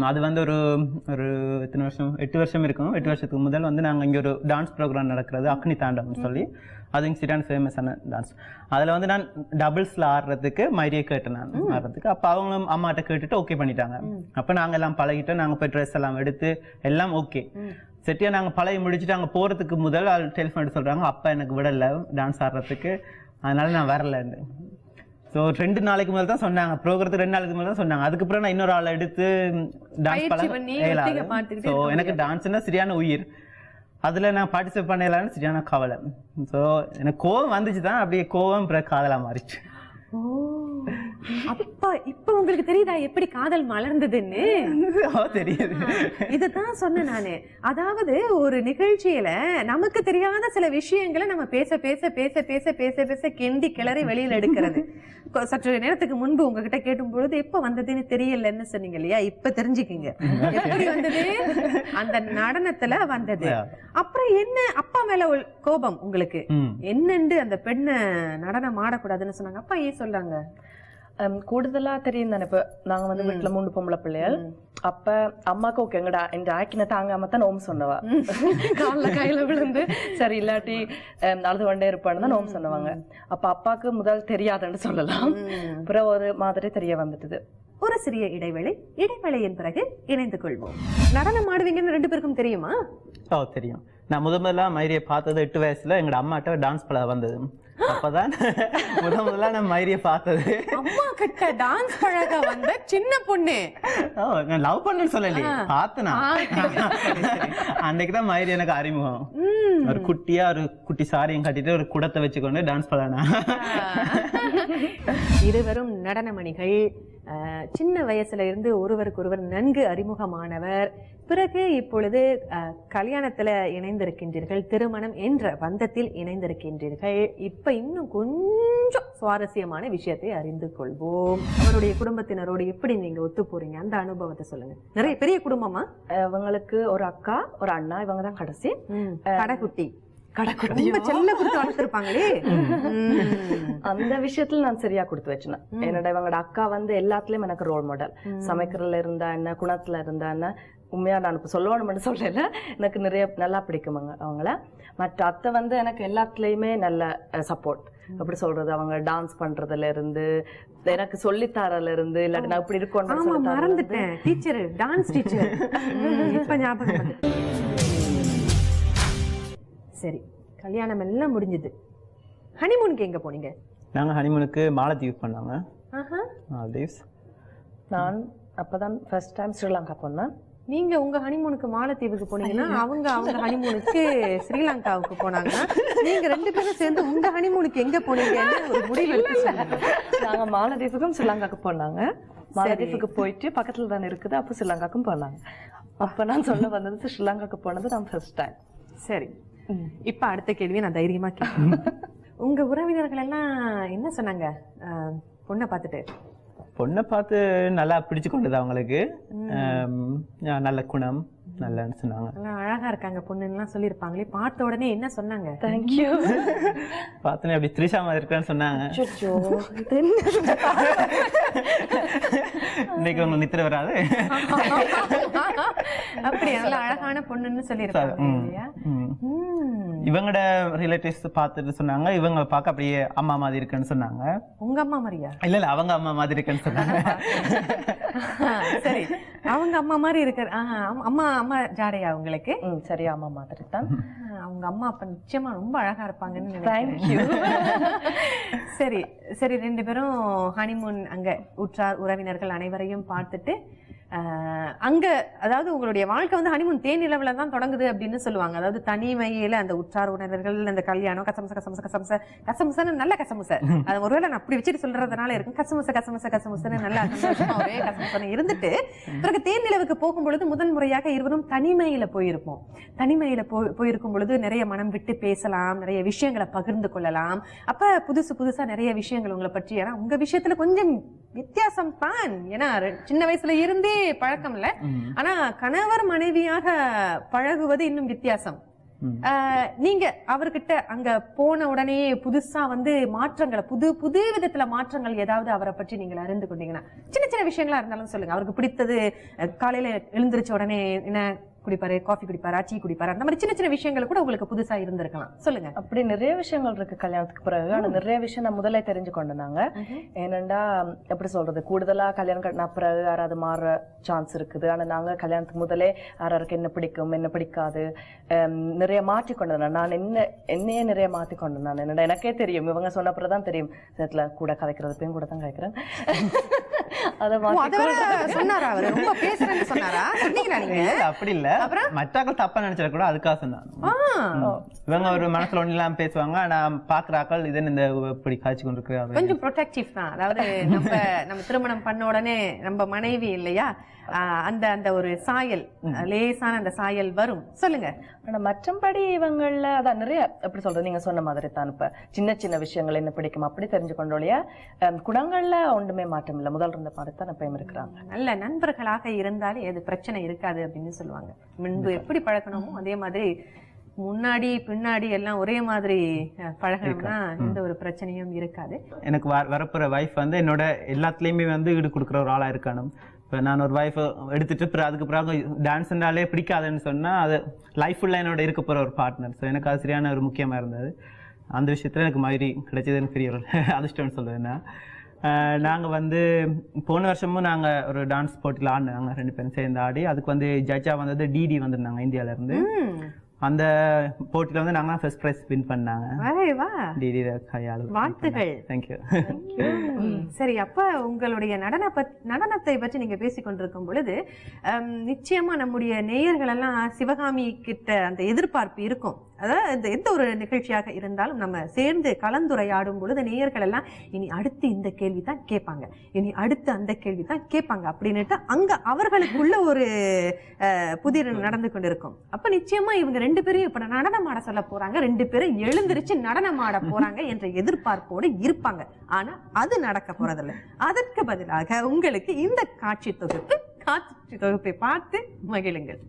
அது வந்து ஒரு எத்தனை வருஷம், 8 வருஷம் இருக்கும். 8 வருஷத்துக்கு முதல் வந்து நாங்க இங்க ஒரு டான்ஸ் ப்ரோக்ராம் நடக்கிறது, அக்னி தாண்டவம்னு சொல்லி. அது இங்க சிட்டான் ஃபேமஸான டான்ஸ். அதுல வந்து நான் டபுள்ஸ்ல ஆடுறதுக்கு மைரியை கேட்டேன். நான் ஆடுறதுக்கு அப்ப அவங்களும் அம்மாட்ட கேட்டுட்டு ஓகே பண்ணிட்டாங்க. அப்ப நாங்க எல்லாம் பழகிட்டோம். நாங்க போய் ட்ரெஸ் எல்லாம் எடுத்து எல்லாம் ஓகே செட்டியா நாங்க பழகி முடிச்சுட்டு அங்க போறதுக்கு முதல் டெலிஃபோன் எடுத்து சொல்றாங்க, அப்பா எனக்கு விடல டான்ஸ் ஆடுறதுக்கு, அதனால நான் வரலன்னு. ஸோ 2 நாளைக்கு முதல் தான் சொன்னாங்க, ப்ரோக்ராத்துக்கு 2 நாளைக்கு முதல் தான் சொன்னாங்க. அதுக்கப்புறம் நான் இன்னொரு ஆளை எடுத்து டான்ஸ் பழக. ஸோ எனக்கு டான்ஸ்னா சரியான உயிர். அதுல நான் பார்ட்டிசிபேட் பண்ணலான்னு சரியான கவலை. ஸோ எனக்கு கோவம் வந்துச்சு தான், அப்படியே கோவம் காதலா மாறிச்சு. அப்பா இப்ப உங்களுக்கு தெரியுதா எப்படி காதல் மலர்ந்ததுன்னு? தெரியுது. இததான் சொன்னேன் நானு. அதாவது ஒரு நிகழ்ச்சியில நமக்கு தெரியாத சில விஷயங்களை நம்ம பேச பேச பேச பேச பேச பேச கிண்டி கிளறி வெளியில எடுக்கிறது. சற்று நேரத்துக்கு முன்பு உங்ககிட்ட கேட்டும் பொழுது எப்ப வந்ததுன்னு தெரியலன்னு சொன்னீங்க இல்லையா? இப்ப தெரிஞ்சுக்கிங்க எப்படி வந்தது. அந்த நடனத்துல வந்தது. அப்புறம் என்ன அப்பா மேல கோபம் உங்களுக்கு என்னண்டு அந்த பெண்ணை நடனம் ஆடக்கூடாதுன்னு சொன்னாங்க. அப்பா ஏன் சொல்லாங்க? கூடுதலா தெரியும் தானே. இப்ப நாங்க வந்து வீட்டுல 3 பொம்பளை பிள்ளைகள். அப்ப அம்மாக்கு ஓகே எங்கடா இந்த ஆக்கின தாங்காம தான் ஓம் சொன்னவா. கால கையில விழுந்து சரி இல்லாட்டி அழுது கொண்டே இருப்பான்னு தான் ஓம் சொன்னவாங்க. அப்ப அப்பாக்கு முதல் தெரியாதுன்னு சொல்லலாம். அப்புறம் ஒரு மாதிரி தெரிய வந்துட்டுது. ஒரு சிறிய இடைவேளை. இடைவேளையின் பிறகு இணைந்து கொள்வோம். நடனம் ஆடுவீங்கன்னு 2 பேருக்கும் தெரியுமா? தெரியும். நான் முதல்ல மைரியை பார்த்தது 8 வயசுல எங்களோட அம்மாட்ட டான்ஸ் பழக வந்தது. அப்பதான் முதல்ல நான் மைரியை பார்த்தது. அம்மா கிட்ட டான்ஸ் பழக வந்த சின்ன பொண்ணு. நான் லவ் பண்ணேன்னு சொல்லலையே, பார்த்தனா. அன்னைக்குதான் மைரி எனக்கு அறிமுகம். ஒரு குட்டியா ஒரு குட்டி சாரியும் கட்டிட்டு ஒரு குடத்தை வச்சுக்கொண்டு டான்ஸ் பழகினா. இருவரும் நடனமணிகள். சின்ன வயசுல இருந்து ஒருவருக்கு ஒருவர் நன்கு அறிமுகமானவர். பிறகு இப்பொழுது கல்யாணத்துல இணைந்திருக்கின்றீர்கள், திருமணம் என்ற பந்தத்தில் இணைந்திருக்கின்றீர்கள். இப்ப இன்னும் கொஞ்சம் சுவாரஸ்யமான விஷயத்தை அறிந்து கொள்வோம். அவருடைய குடும்பத்தினரோடு எப்படி நீங்க ஒத்து போறீங்க, அந்த அனுபவத்தை சொல்லுங்க. நிறைய பெரிய குடும்பமா? இவங்களுக்கு ஒரு அக்கா ஒரு அண்ணா, இவங்க தான் கடைசி கடைக்குட்டி. செல்ல கொடுத்து வளர்த்திருப்பாங்களே. அந்த விஷயத்துல நான் சரியா கொடுத்து வச்சேன். என்னோட இவங்களோட அக்கா வந்து எல்லாத்துலயும் எனக்கு ரோல் மாடல். சமைக்கிறதுல இருந்தா என்ன, குணத்துல இருந்தா என்ன. உண்மையா நான் இப்ப சொல்லணும்னு சொல்லல, எனக்கு நிறைய நல்லா பிடிக்கும் அவங்கள. மற்ற அத்தை வந்து எனக்கு எல்லாத்துலயுமே நல்ல சப்போர்ட். எப்படி சொல்றது, அவங்க டான்ஸ் பண்றதுல இருந்து, எனக்கு சொல்லித்தரல இருந்து, இல்லாட்டி நான் இப்படி இருக்கணும் மறந்துட்டேன். Teacher, dance teacher. இப்ப ஞாபகம். சரி, கல்யாணம் எல்லாம் முடிஞ்சது. ஹனிமூனுக்கு எங்க போனீங்க? நாங்க ஹனிமூனுக்கு மாலத்தீவு பண்ணாங்க. மாலத்தீவ்ஸ். நான் அப்பதான் ஃபர்ஸ்ட் டைம் ஸ்ரீலங்கா போனேன். நீங்க உங்க ஹனிமூனுக்கு மாலத்தீவுக்கு போனீங்கன்னா அவங்க ஹனிமூனுக்கு ஸ்ரீலங்காவுக்கு போனாங்கன்னா நீங்க 2 பேரும் சேர்ந்து உங்க ஹனிமூனுக்கு எங்க போனீங்கன்னு ஒரு முடிவு எடுத்து. நாங்க மாலத்தீவுக்கும் ஸ்ரீலங்காக்கு போனாங்க. மாலத்தீவுக்கு போயிட்டு பக்கத்துல தானே இருக்குது, அப்ப ஸ்ரீலங்காக்கும் போனாங்க. அப்ப நான் சொல்ல வந்தது ஸ்ரீலங்காக்கு போனது நான் ஃபர்ஸ்ட் டைம். சரி, இப்ப அடுத்த கேள்வியை நான் தைரியமா கேட்கிறேன். உங்க உறவினர்கள் எல்லாம் என்ன சொன்னாங்க பொண்ணை பார்த்து? நல்லா பிடிச்சு கொண்டது அவங்களுக்கு. நல்ல குணம் நல்லன்னு சொன்னாங்க. அழகா இருக்காங்க பொண்ணுன்னு சொல்லிருப்பாங்களே. பார்த்த உடனே என்ன சொன்னாங்க? தேங்க்யூ. பார்த்தனே அப்படி த்ரிஷா மாதிரி இருக்கான்னு சொன்னாங்க. இன்னைக்கு உங்க நித்திர வராது. அப்படி நல்ல அழகான பொண்ணுன்னு சொல்லிருக்காங்க. இவங்களோட ரிலேட்டிவ்ஸ் பார்த்துட்டு சொன்னாங்க, இவங்க பார்க்க அப்படியே அம்மா மாதிரி இருக்குன்னு சொன்னாங்க. உங்க அம்மா மாதிரியா? இல்ல அவங்க அம்மா மாதிரி இருக்குன்னு சொன்னாங்க. சரி, அவங்க அம்மா மாதிரி இருக்க. அம்மா ஜாடையா உங்களுக்கு? சரியா, அம்மா மாதிரி தான். அவங்க அம்மா அப்பா நிச்சயமா ரொம்ப அழகா இருப்பாங்கன்னு நினைக்கிறேன். சரி சரி, 2 பேரும் ஹனிமூன் அங்க உற்றார் உறவினர்கள் அனைவரையும் பார்த்துட்டு அங்க அதாவது உங்களுடைய வாழ்க்கை வந்து ஹனிமூன் தேனிலவுல தான் தொடங்குது அப்படின்னு சொல்லுவாங்க. அதாவது தனிமையில அந்த உற்றார் உணர்வுகள், அந்த கல்யாணம், கசமுசன்னு நல்ல கசமுச, அது ஒருவேளை நான் அப்படி வச்சுட்டு சொல்றதுனால இருக்கும், கசமுசன்னு நல்ல சந்தோஷமா ஒரே கசமுசன்னு இருந்துட்டு பிறகு தேனிலவுக்கு போகும் பொழுது முதன் முறையாக இருவரும் தனிமையில போயிருப்போம். தனிமையில போயிருக்கும் பொழுது நிறைய மனம் விட்டு பேசலாம், நிறைய விஷயங்களை பகிர்ந்து கொள்ளலாம். அப்ப புதுசா நிறைய விஷயங்கள் உங்களை பற்றி, ஏன்னா உங்க விஷயத்துல கொஞ்சம் வித்தியாசம் தான், ஏன்னா சின்ன வயசுல இருந்தே பழக்கம் இல்ல, ஆனா கணவர் மனைவியாக பழகுவது இன்னும் வித்தியாசம். நீங்க அவர்கிட்ட அங்க போன உடனே புதுசா வந்து மாற்றங்களை, புது விதத்துல மாற்றங்கள் ஏதாவது அவரை பற்றி நீங்க அறிந்து கொண்டீங்கன்னா, சின்ன சின்ன விஷயங்களா இருந்தாலும் சொல்லுங்க. அவருக்கு பிடித்தது காலையில எழுந்திருச்ச உடனே என்ன குடிப்பாரு, காஃபி குடிப்பாரா, டீ குடிப்பாரு, அந்த மாதிரி சின்ன சின்ன விஷயங்கள் கூட உங்களுக்கு புதுசா இருந்திருக்கலாம். சொல்லுங்க. அப்படி நிறைய விஷயங்கள் இருக்கு கல்யாணத்துக்கு பிறகு. ஆனா நிறைய விஷயம் நான் முதல்ல தெரிஞ்சு கொண்டாங்க. ஏனண்டா எப்படி சொல்றது, கூடுதலா கல்யாணம் கட்டின பிறகு யாராவது மாற சான்ஸ் இருக்குது. ஆனா நாங்க கல்யாணத்துக்கு முதலே யாராருக்கு என்ன பிடிக்கும் என்ன பிடிக்காது நிறைய மாற்றி கொண்டேன். நான் என்னையே நிறைய மாற்றி கொண்டேன். நான் என்னடா எனக்கே தெரியும், இவங்க சொன்ன பிறகுதான் தெரியும், நேரத்துல கூட கதைக்கிறது பேன் கூட தான் கதைக்கிறேன். சொன்னாரா அவரு ரொம்ப பேசுறேன்னு சொன்னாரா? சொன்னீங்களா நீங்க? அப்படி இல்ல, மற்றாக்கள் தப்பா நினைச்சா கூட அதுக்காக சொன்னாங்க. இவங்க ஒரு மனசுல ஒண்ணு இல்லாம பேசுவாங்க, ஆனா பாக்குறாக்கள் இது இந்த இப்படி காய்ச்சி கொண்டிருக்கிறாங்க. கொஞ்சம் ப்ரொடெக்டிவ் தான். அதாவது நம்ம திருமணம் பண்ண உடனே நம்ம மனைவி இல்லையா, அந்த ஒரு சாயல், லேசான அந்த சாயல் வரும். சொல்லுங்க. ஆனா மற்றபடி இவங்கள அதான் நிறைய எப்படி சொல்றது, நீங்க சொன்ன மாதிரி தான். இப்ப சின்ன சின்ன விஷயங்கள் என்ன பிடிக்கும் அப்படி தெரிஞ்சு கொண்டோலையா, குணங்கள்ல ஒன்றுமே மாற்றம் இல்லை, முதல் இருந்த மாதிரி தான் எப்பயும் இருக்கிறாங்க. நல்ல நண்பர்களாக இருந்தாலே எது பிரச்சனை இருக்காது அப்படின்னு சொல்லுவாங்க. முன்பு எப்படி பழக்கணுமோ அதே மாதிரி முன்னாடி பின்னாடி எல்லாம் ஒரே மாதிரி பழகணும்னா எந்த ஒரு பிரச்சனையும் இருக்காது. எனக்கு வரப்போற வைஃப் வந்து என்னோட எல்லாத்துலயுமே வந்து ஈடு கொடுக்குற ஒரு ஆளா இருக்கணும். இப்போ நான் ஒரு வைஃப் எடுத்துட்டு அதுக்கு பிறகு டான்ஸ்னாலே பிடிக்காதுன்னு சொன்னா அது லைஃப் ஃபுல்லாக என்னோட இருக்க போற ஒரு பார்ட்னர். ஸோ எனக்கு அது சரியான ஒரு முக்கியமா இருந்தது. அந்த விஷயத்துல எனக்கு மாதிரி கிடைச்சதுன்னு பெரிய ஒரு அதிர்ஷ்டம்னு சொல்லுவேன்னா, நாங்கள் வந்து போன வருஷமும் நாங்கள் ஒரு டான்ஸ் போட்டியில் ஆடினாங்க, 2 பேரும் சேர்ந்து ஆடி. அதுக்கு வந்து ஜட்ஜா வந்தது டிடி வந்திருந்தாங்க இந்தியால இருந்து. அந்த போட்டியில வந்து நாங்க ஃபர்ஸ்ட் பிரைஸ் வின் பண்ணாங்க. வாழ்த்துகள். தேங்க்யூ. சரி, அப்ப உங்களுடைய நடனத்தை பற்றி நீங்க பேசிக் கொண்டிருக்கும் பொழுது நிச்சயமா நம்முடைய நேயர்கள் எல்லாம் சிவகாமி கிட்ட அந்த எதிர்பார்ப்பு இருக்கும். அதாவது எந்த ஒரு நிகழ்ச்சியாக இருந்தாலும் நம்ம சேர்ந்து கலந்துரையாடும் பொழுது நேயர்கள் எல்லாம் இனி அடுத்து இந்த கேள்வி தான் கேட்பாங்க, இனி அடுத்து அந்த கேள்வி தான் கேட்பாங்க அப்படின்னுட்டு அங்க அவர்களுக்குள்ள ஒரு புதிர் நடந்து கொண்டிருக்கும். அப்ப நிச்சயமா இவங்க 2 பேரும் இப்ப நடனம் ஆட சொல்ல போறாங்க, 2 பேரும் எழுந்திருச்சு நடனம் ஆட போறாங்க என்ற எதிர்பார்ப்போடு இருப்பாங்க. ஆனா அது நடக்க போறதில்லை. அதற்கு பதிலாக உங்களுக்கு இந்த காட்சி தொகுப்பை பார்த்து மகிழுங்கள்.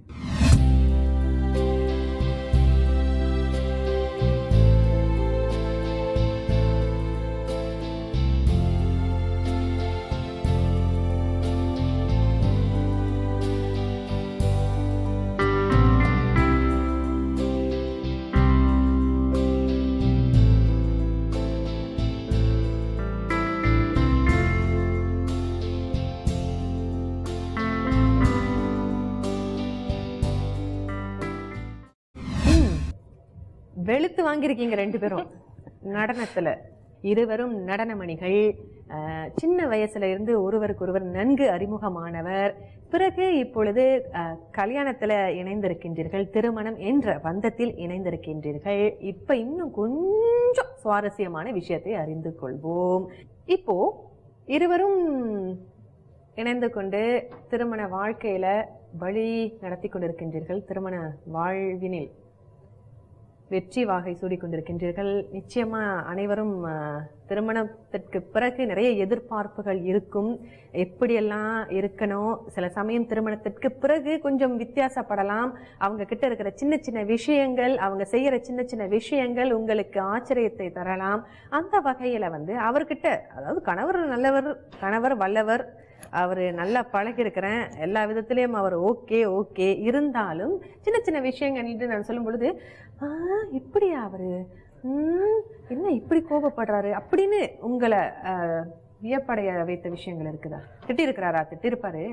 வெளுத்து வாங்கியிருக்கீங்க 2 பேரும் நடனத்துல. இருவரும் நடனமணிகள். சின்ன வயசுல இருந்து ஒருவருக்கொருவர் நன்கு அறிமுகமானவர். பிறகு இப்பொழுது கல்யாணத்துல இணைந்திருக்கின்றீர்கள், திருமணம் என்ற பந்தத்தில் இணைந்திருக்கின்றீர்கள். இப்ப இன்னும் கொஞ்சம் சுவாரஸ்யமான விஷயத்தை அறிந்து கொள்வோம். இப்போ இருவரும் இணைந்து கொண்டு திருமண வாழ்க்கையில வழி நடத்தி கொண்டிருக்கின்றீர்கள். திருமண வாழ்வினில் வெற்றி வாகை சூடிக்கொண்டிருக்கின்றீர்கள். நிச்சயமா அனைவரும் திருமணத்திற்கு பிறகு நிறைய எதிர்பார்ப்புகள் இருக்கும், எப்படியெல்லாம் இருக்கணும். சில சமயம் திருமணத்திற்கு பிறகு கொஞ்சம் வித்தியாசப்படலாம். அவங்க கிட்ட இருக்கிற சின்ன சின்ன விஷயங்கள், அவங்க செய்யற சின்ன சின்ன விஷயங்கள் உங்களுக்கு ஆச்சரியத்தை தரலாம். அந்த வகையில வந்து அவர்கிட்ட, அதாவது கணவர் நல்லவர், கணவர் வல்லவர், அவரு நல்லா பழகி இருக்கிறேன், எல்லா விதத்திலயும் அவர் ஓகே இருந்தாலும் சின்ன சின்ன விஷயங்கள் நான் சொல்லும் பொழுது இப்படியா அவரு என்ன இப்படி கோபப்படுறாரு அப்படின்னு உங்களை வியப்படைய வைத்த விஷயங்கள் இருக்குதா? திட்டி இருக்கிறாரா? திட்டி இருப்பாரு.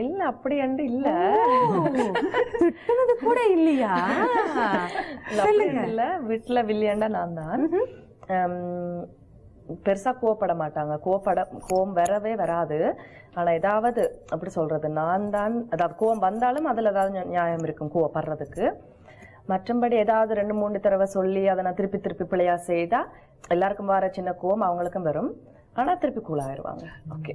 இல்ல அப்படி அண்டு இல்ல திட்டுனது கூட இல்லையா? இல்ல வீட்டுல வில்லியண்டா நான் தான். பெருசா கோவப்பட மாட்டாங்க, கோவம் வரவே வராது. ஆனா ஏதாவது அப்படி சொல்றது நான் தான், அதாவது கோவம் வந்தாலும் அதுல ஏதாவது நியாயம் இருக்கும் கோவப்படுறதுக்கு. மற்றபடி ஏதாவது 2-3 தடவை சொல்லி அதை நான் திருப்பி பிள்ளையா செய்தா எல்லாருக்கும் வர சின்ன கோவம் அவங்களுக்கும் வரும். ஆனா திருப்பி கூலாயிருவாங்க. ஓகே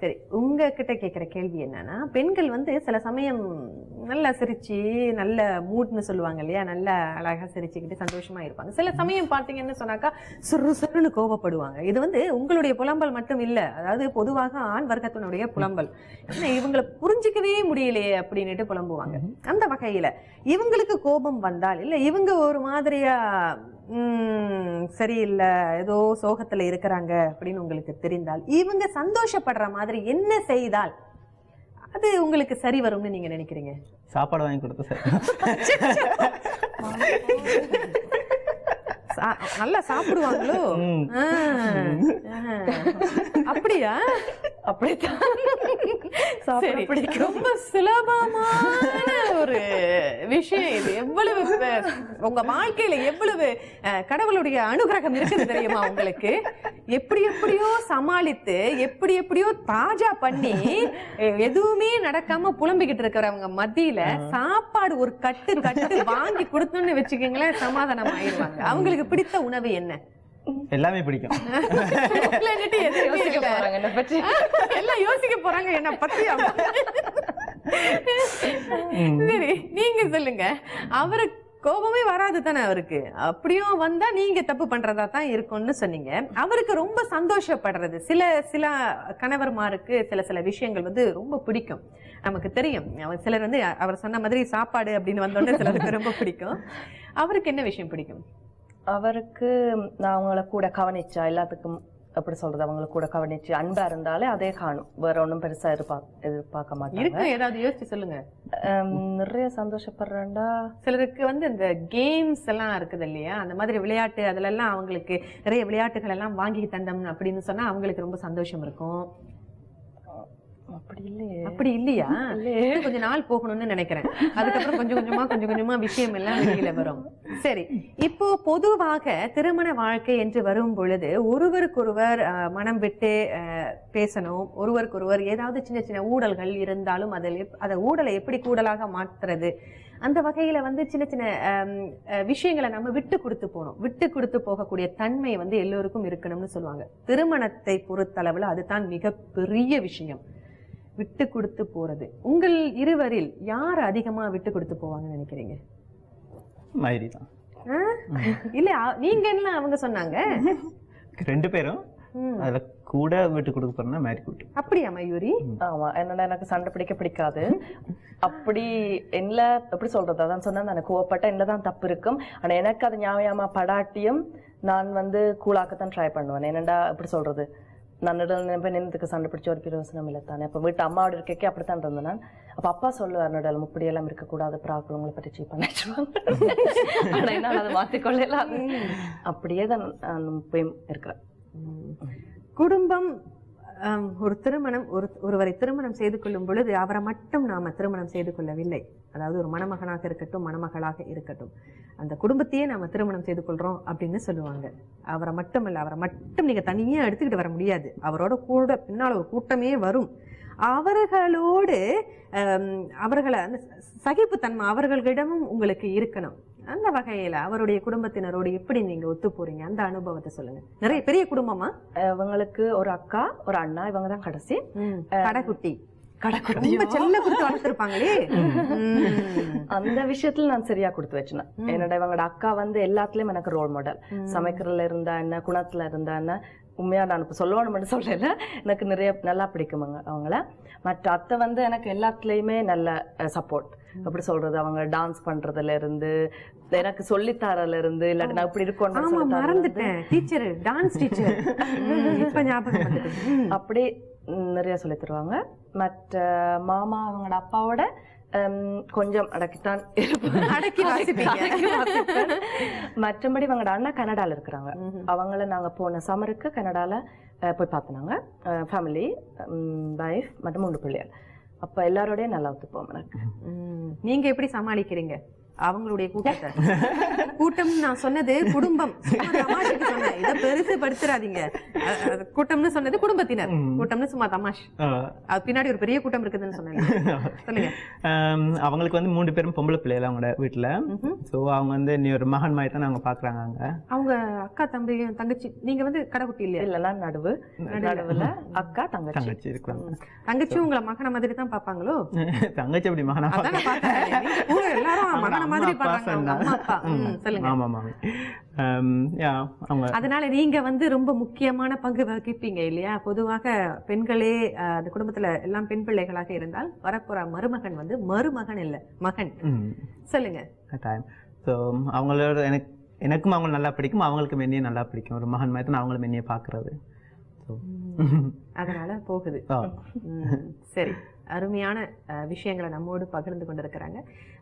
சரி, உங்ககிட்ட கேட்கிற கேள்வி என்னன்னா, பெண்கள் வந்து சில சமயம் நல்லா சிரிச்சு நல்ல மூட்னு சொல்லுவாங்க இல்லையா, நல்ல அழகா சிரிச்சுக்கிட்டு சந்தோஷமா இருப்பாங்க. சில சமயம் பாத்தீங்கன்னு சொன்னாக்கா சுருன்னு கோபப்படுவாங்க. இது வந்து உங்களுடைய புலம்பல் மட்டும் இல்ல, அதாவது பொதுவாக ஆண் வர்க்கத்தினுடைய புலம்பல். ஏன்னா இவங்களை புரிஞ்சுக்கவே முடியலையே அப்படின்னுட்டு புலம்புவாங்க. அந்த வகையில இவங்களுக்கு கோபம் வந்தால், இல்ல இவங்க ஒரு மாதிரியா சரியில்லை ஏதோ சோகத்துல இருக்கிறாங்க அப்படின்னு உங்களுக்கு தெரிந்தால், இவங்க சந்தோஷப்படுற மாதிரி என்ன செய்தால் அது உங்களுக்கு சரி வரும்னு நீங்க நினைக்கிறீங்க? சாப்பாடு வாங்கி கொடுத்து நல்லா சாப்பிடுவாங்களோ? அப்படியா? அப்படித்தான். ரொம்ப சுலபமான ஒரு விஷயம் இது. எவ்வளவு உங்க வாழ்க்கையில எவ்வளவு கடவுளுடைய அனுகிரகம் இருக்குது தெரியுமா உங்களுக்கு? எப்படியோ சமாளித்து எப்படியோ தாஜா பண்ணி எதுவுமே நடக்காம புலம்பிக்கிட்டு இருக்கிறவங்க மத்தியில சாப்பாடு ஒரு கட்டு வாங்கி கொடுத்தோம்னு வச்சுக்கீங்களேன், சமாதானம் ஆயிடுவாங்க. அவங்களுக்கு பிடித்த உணவு என்ன? எல்லாமே பிடிக்கும். எல்லாம் யோசிக்க போறாங்க என்ன பத்தி. சரி, நீங்க சொல்லுங்க. அவரு கோபமே வராது தானே அவருக்கு? அப்படியும் வந்தா நீங்க தப்பு பண்றதா தான் இருக்கும்னு சொன்னீங்க. அவருக்கு ரொம்ப சந்தோஷப்படுறது, சில கணவர்மாருக்கு சில விஷயங்கள் வந்து ரொம்ப பிடிக்கும். நமக்கு தெரியும், சிலர் வந்து அவர் சொன்ன மாதிரி சாப்பாடு அப்படின்னு வந்தோடனே சிலருக்கு ரொம்ப பிடிக்கும். அவருக்கு என்ன விஷயம் பிடிக்கும்? அவருக்கு நான் அவங்கள கூட கவனிச்சா, எல்லாத்துக்கும் எப்படி சொல்றது, அவங்களை கூட கவனிச்சு அன்பா இருந்தாலே அதே காணும். வேற ஒன்றும் பெருசா எதிர்பார்க்க மாட்டாங்க. ஏதாவது யோசிச்சு சொல்லுங்க. நிறைய சந்தோஷப்படுறேன்டா. சிலருக்கு வந்து இந்த கேம்ஸ் எல்லாம் இருக்குது இல்லையா, அந்த மாதிரி விளையாட்டு, அதுல எல்லாம் அவங்களுக்கு நிறைய விளையாட்டுகள் எல்லாம் வாங்கி தந்தோம் அப்படின்னு சொன்னா அவங்களுக்கு ரொம்ப சந்தோஷம் இருக்கும். அப்படி இல்லையா? கொஞ்ச நாள் போகணும்னு நினைக்கிறேன். அதுக்கப்புறம் கொஞ்சம் கொஞ்சமா விஷயம் எல்லாம் வெளியில வரும். சரி, இப்போ பொதுவாக திருமண வாழ்க்கை என்று வரும் பொழுது ஒருவருக்கொருவர் மனம் விட்டு பேசணும். ஒருவருக்கொருவர் ஏதாவது சின்ன ஊடல்கள் இருந்தாலும் அதை ஊடலை எப்படி கூடலாக மாற்றுறது, அந்த வகையில வந்து சின்ன விஷயங்களை நம்ம விட்டு கொடுத்து போகணும். விட்டு கொடுத்து போகக்கூடிய தன்மை வந்து எல்லோருக்கும் இருக்கணும்னு சொல்லுவாங்க. திருமணத்தை பொறுத்தளவுல அதுதான் மிகப்பெரிய விஷயம், விட்டு கொடுத்து போறது. உங்கள் இருவரில் யார் அதிகமா விட்டு கொடுத்து போவாங்கன்னு நினைக்கிறீங்க? மயூரி தான். இல்ல நீங்க என்ன அவங்க சொன்னாங்க? 2 பேரும் அதுல கூட விட்டு கொடுக்க போறேன்னா மயூரி கூட்டி. அப்படியா மயூரி? ஆமா, என்னோட எனக்கு சண்டை பிடிக்காது. அப்படி என்ன எப்படி சொல்றது, அதான் சொன்னா எனக்கு கோவப்பட்ட என்னதான் தப்பு இருக்கும். ஆனா எனக்கு அது ஞாபகமா படாட்டியும் நான் வந்து கூலாக்கத்தான் ட்ரை பண்ணுவேன். என்னடா எப்படி சொல்றது, நான் நினைப்பேன் சண்டை பிடிச்ச ஒரு பிரயோசனம் இல்லை தானே. அப்ப வீட்டு அம்மாவோட இருக்கே அப்படித்தான் இருந்தேன் நான். அப்ப அப்பா சொல்லுவார், நடுவில் முப்படி எல்லாம் இருக்கக்கூடாது, பிராக்கள் உங்களை பற்றி சீப் பண்ணிடுவாங்க. ஆனா என்னால் அதை மாத்திக்கொள்ளலாம். அப்படியே தான் நான் இப்பயும் இருக்கிறேன். குடும்பம் ஒரு திருமணம் ஒருவரை திருமணம் செய்து கொள்ளும் பொழுது அவரை மட்டும் நாம திருமணம் செய்து கொள்ளவில்லை. அதாவது ஒரு மணமகனாக இருக்கட்டும் மணமகளாக இருக்கட்டும், அந்த குடும்பத்தையே நாம திருமணம் செய்து கொள்றோம் அப்படின்னு சொல்லுவாங்க. அவரை மட்டும் இல்ல, அவரை மட்டும் நீங்க தனியா எடுத்துக்கிட்டு வர முடியாது. அவரோட கூட பின்னால ஒரு கூட்டமே வரும். அவர்களோடு அவர்களை அந்த சகிப்புத்தன்மை அவர்களிடமும் உங்களுக்கு இருக்கணும். அந்த வகையில அவருடைய குடும்பத்தினரோடு எப்படி நீங்க ஒத்து போறீங்க, அந்த அனுபவத்தை சொல்லுங்க. நிறைய பெரிய குடும்பமா? இவங்களுக்கு ஒரு அக்கா ஒரு அண்ணா, இவங்க தான் கடைசி கடைக்குட்டி. ரொம்ப செல்ல கொடுத்து வளர்த்திருப்பாங்களே. அந்த விஷயத்துல நான் சரியா கொடுத்து வச்சேன். என்னோட இவங்களோட அக்கா வந்து எல்லாத்துலயும் எனக்கு ரோல் மாடல். சமைக்கிறதுல இருந்தா என்ன, குணத்துல இருந்தா என்ன, உண்மையா நான் இப்ப சொல்லணும்னு சொல்லல, எனக்கு நிறைய நல்லா பிடிக்கும் அவங்கள. மற்ற அத்தை வந்து எனக்கு எல்லாத்துலயுமே நல்ல சப்போர்ட். எப்படி சொல்றது, அவங்க டான்ஸ் பண்றதுல இருந்து, எனக்கு சொல்லித்தரல இருந்து, இல்லாட்டி நான் இப்படி இருக்கணும் மறந்துட்டேன், டீச்சர் டான்ஸ் டீச்சர் இப்ப ஞாபகம், அப்படி நிறைய சொல்லி தருவாங்க. மற்ற மாமா அவங்களோட அப்பாவோட கொஞ்சம் அடக்கித்தான் அடக்கி வாசிப்பீங்க. மற்றபடி இவங்களோட அண்ணா கனடால இருக்கிறாங்க. அவங்கள நாங்க போன சம்மருக்கு கனடால போய் பார்த்தோம். ஃபேமிலி, வைஃப் மற்றும் 3 பிள்ளைகள். அப்ப எல்லாரோடய நல்லா ஒத்துப்போம் எனக்கு. நீங்க எப்படி சமாளிக்கிறீங்க அவங்களுடைய கூட்டத்தை? கூட்டம் நான் சொன்னது குடும்பம், சும்மா தமாஷுக்கு சொன்னேன், இதை பெருசு படுத்துறாதீங்க. கூட்டம்னு சொன்னது குடும்பத்தினர், கூட்டம்னு சும்மா தமாஷ். அது பின்னாடி ஒரு பெரிய கூட்டம் இருக்குதுன்னு சொன்னேன். சொல்லுங்க. அவங்களுக்கு வந்து 3 பேரும் பொம்பளை பிள்ளைகள் அவங்களோட வீட்டுல. சோ அவங்க வந்து நீ ஒரு மகன் மாதிரி தான் அவங்க பாக்குறாங்க. அவங்க அக்கா தம்பியும் தங்கச்சி. நீங்க வந்து கடைக்குட்டி இல்லையா? இல்ல, நடுவுல அக்கா தங்கச்சி இருக்காங்க. தங்கச்சி உங்களை மகன மாதிரி தான் பாப்பாங்களோ? தங்கச்சி அப்படி மகனா எல்லாரும் மகன மாதிரி பாப்பாங்க அம்மா அப்பா. சொல்லுங்க. ஆமா மாமி. அதனால நீங்க வந்து ரொம்ப முக்கியமான பங்கு வகிப்பீங்க இல்லையா? பொதுவாக பெண்களே அந்த குடும்பத்துல எல்லாம் பெண் பிள்ளைகளாக இருந்தால் வரப்போற மருமகன் வந்து மருமகன் இல்ல மகன். சொல்லுங்க. ஸோ அவங்களோட எனக்கும் அவங்க நல்லா பிடிக்கும், அவங்களுக்கு என்னையும் நல்லா பிடிக்கும். ஒரு மகன் மாதிரி நான் அவங்களும் என்னைய பாக்குறது. அதனால போகுது. சரி, அருமையான விஷயங்களை நம்மோடு பகிர்ந்து கொண்டிருக்கிறாங்க.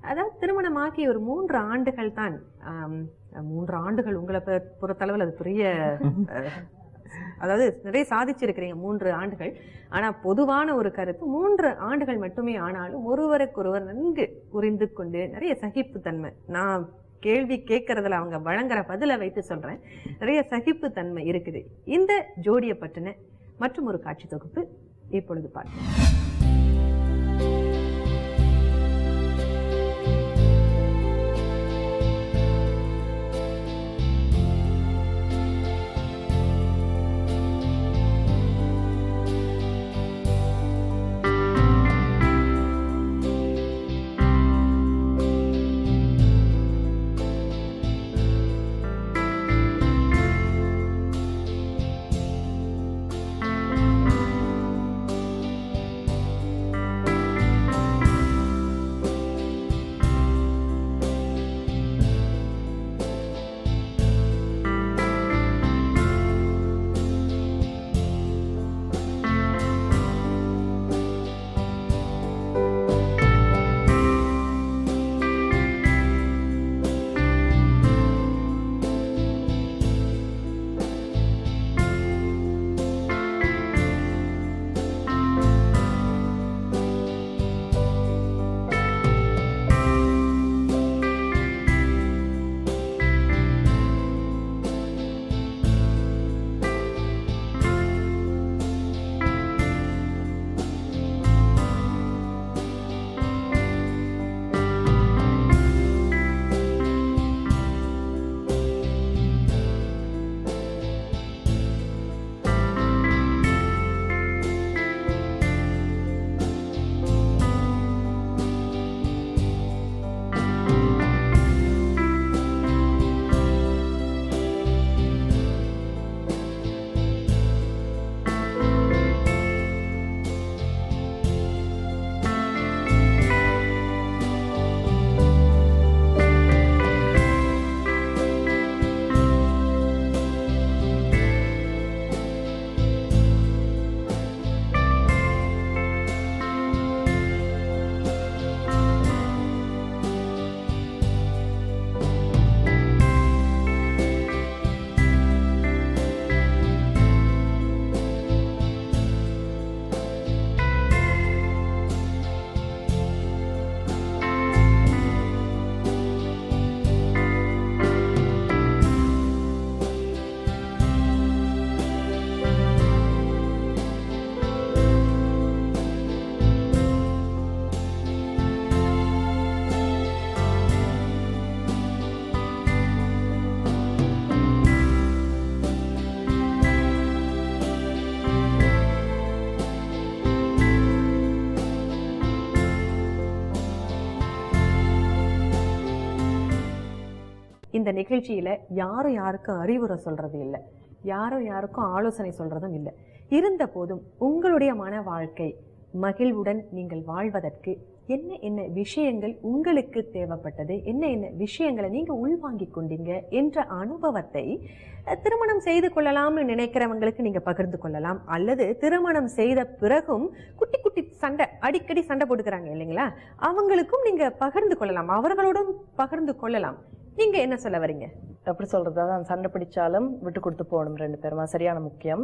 அதாவது திருமணமாகி ஒரு 3 ஆண்டுகள் தான். 3 ஆண்டுகள் உங்களை பொறுத்தளவில் அது பெரிய, அதாவது நிறைய சாதிச்சிருக்கிறீங்க 3 ஆண்டுகள். ஆனா பொதுவான ஒரு கருத்து 3 ஆண்டுகள் மட்டுமே ஆனாலும் ஒருவருக்கொருவர் நன்கு புரிந்து கொண்டு நிறைய சகிப்புத்தன்மை, நான் கேள்வி கேட்கறதுல அவங்க வழங்குற பதில வைத்து சொல்றேன், நிறைய சகிப்புத்தன்மை இருக்குது. இந்த ஜோடியை பற்றின மற்றும் ஒரு காட்சி தொகுப்பு இப்பொழுது பார்ப்போம். இந்த நிகழ்ச்சியில யாரும் யாருக்கும் அறிவுரை சொல்றது இல்லை, யாரும் யாருக்கும் ஆலோசனை சொல்றதும் இல்லை. இருந்த போதும் உங்களுடைய மன வாழ்க்கை மகிழ்வுடன் நீங்கள் வாழ்வதற்கு என்ன என்ன விஷயங்கள் உங்களுக்கு தேவைப்பட்டது, என்ன என்ன விஷயங்களை நீங்க உள்வாங்கிக் கொண்டீங்க என்ற அனுபவத்தை திருமணம் செய்து கொள்ளலாம்னு நினைக்கிறவங்களுக்கு நீங்க பகிர்ந்து கொள்ளலாம். அல்லது திருமணம் செய்த பிறகும் குட்டி குட்டி சண்டை, அடிக்கடி சண்டை போட்டுக்கிறாங்க இல்லைங்களா, அவங்களுக்கும் நீங்க பகிர்ந்து கொள்ளலாம், அவர்களோடும் பகிர்ந்து கொள்ளலாம். நீங்க என்ன சொல்ல வரீங்க? எப்படி சொல்றது, அதான் சண்டை பிடிச்சாலும் விட்டு கொடுத்து போகணும், 2 பேருமா சரியான முக்கியம்.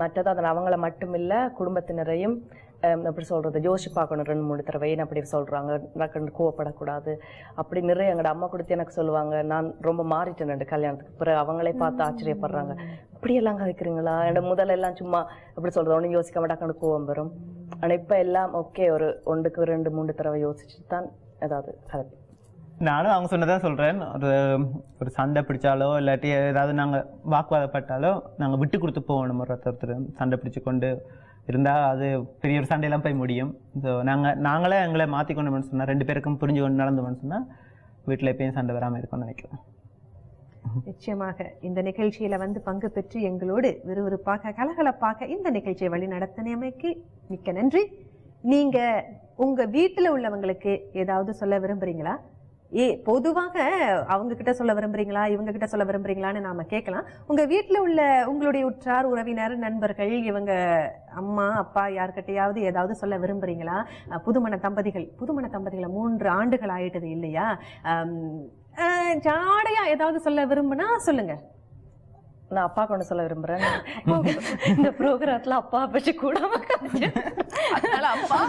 மற்றது அதன் அவங்கள மட்டும் இல்ல குடும்பத்தினரையும் எப்படி சொல்றது யோசிச்சு பார்க்கணும் 2-3 தடவை. ஏன் அப்படி சொல்றாங்க, நான் கோவப்படக்கூடாது. அப்படி நிறைய எங்களோட அம்மா கொடுத்து எனக்கு சொல்லுவாங்க, நான் ரொம்ப மாறிட்டேன் 2 கல்யாணத்துக்கு பிறகு. அவங்களே பார்த்து ஆச்சரியப்படுறாங்க, இப்படியெல்லாம் கதைக்கிறீங்களா. என்னோட முதல்ல எல்லாம் சும்மா எப்படி சொல்றது ஒன்றும் யோசிக்க மாட்டாக்கன்னு கோவம் வரும். ஆனா இப்ப எல்லாம் ஓகே, ஒரு 1-2-3 தடவை யோசிச்சு தான் ஏதாவது கதை. நானும் அவங்க சொன்னதான் சொல்றேன். ஒரு சண்டை பிடிச்சாலோ இல்லாட்டி ஏதாவது நாங்க வாக்குவாதப்பட்டாலோ நாங்க விட்டு கொடுத்து போகணும். ஒருத்தர் சண்டை பிடிச்சு கொண்டு இருந்தா அது பெரிய ஒரு சண்டையெல்லாம் போய் முடியும். ஸோ நாங்களே எங்களை மாற்றிக்கொண்டோம்னு சொன்னா, 2 பேருக்கும் புரிஞ்சு கொண்டு நடந்தோம்னு சொன்னா வீட்டில் எப்பயும் சண்டை வராமல் இருக்கும்னு நினைக்கிறேன். நிச்சயமாக இந்த நிகழ்ச்சியில பங்கு பெற்று எங்களோடு விறுவிறுப்பாக கலகலப்பாக இந்த நிகழ்ச்சியை வழி நடத்தினமைக்கு மிக்க நன்றி. நீங்க உங்க வீட்டுல உள்ளவங்களுக்கு ஏதாவது சொல்ல விரும்புறீங்களா? பொதுவாக அவங்க கிட்ட சொல்ல விரும்புறீங்களா, இவங்க கிட்ட சொல்ல விரும்புறீங்களான்னு நாம கேட்கலாம். உங்க வீட்டுல உள்ள உங்களுடைய உற்றார் உறவினர் நண்பர்கள், இவங்க அம்மா அப்பா யார்கிட்டையாவது ஏதாவது சொல்ல விரும்புறீங்களா? புதுமண தம்பதிகளை 3 ஆண்டுகள் ஆயிட்டது இல்லையா, ஜாடையா ஏதாவது சொல்ல விரும்புனா சொல்லுங்க. நான் அப்பா கொண்டு சொல்ல விரும்புறேன். இந்த ப்ரோக்ராம்ல அப்பா பற்றி கூடாம அப்பா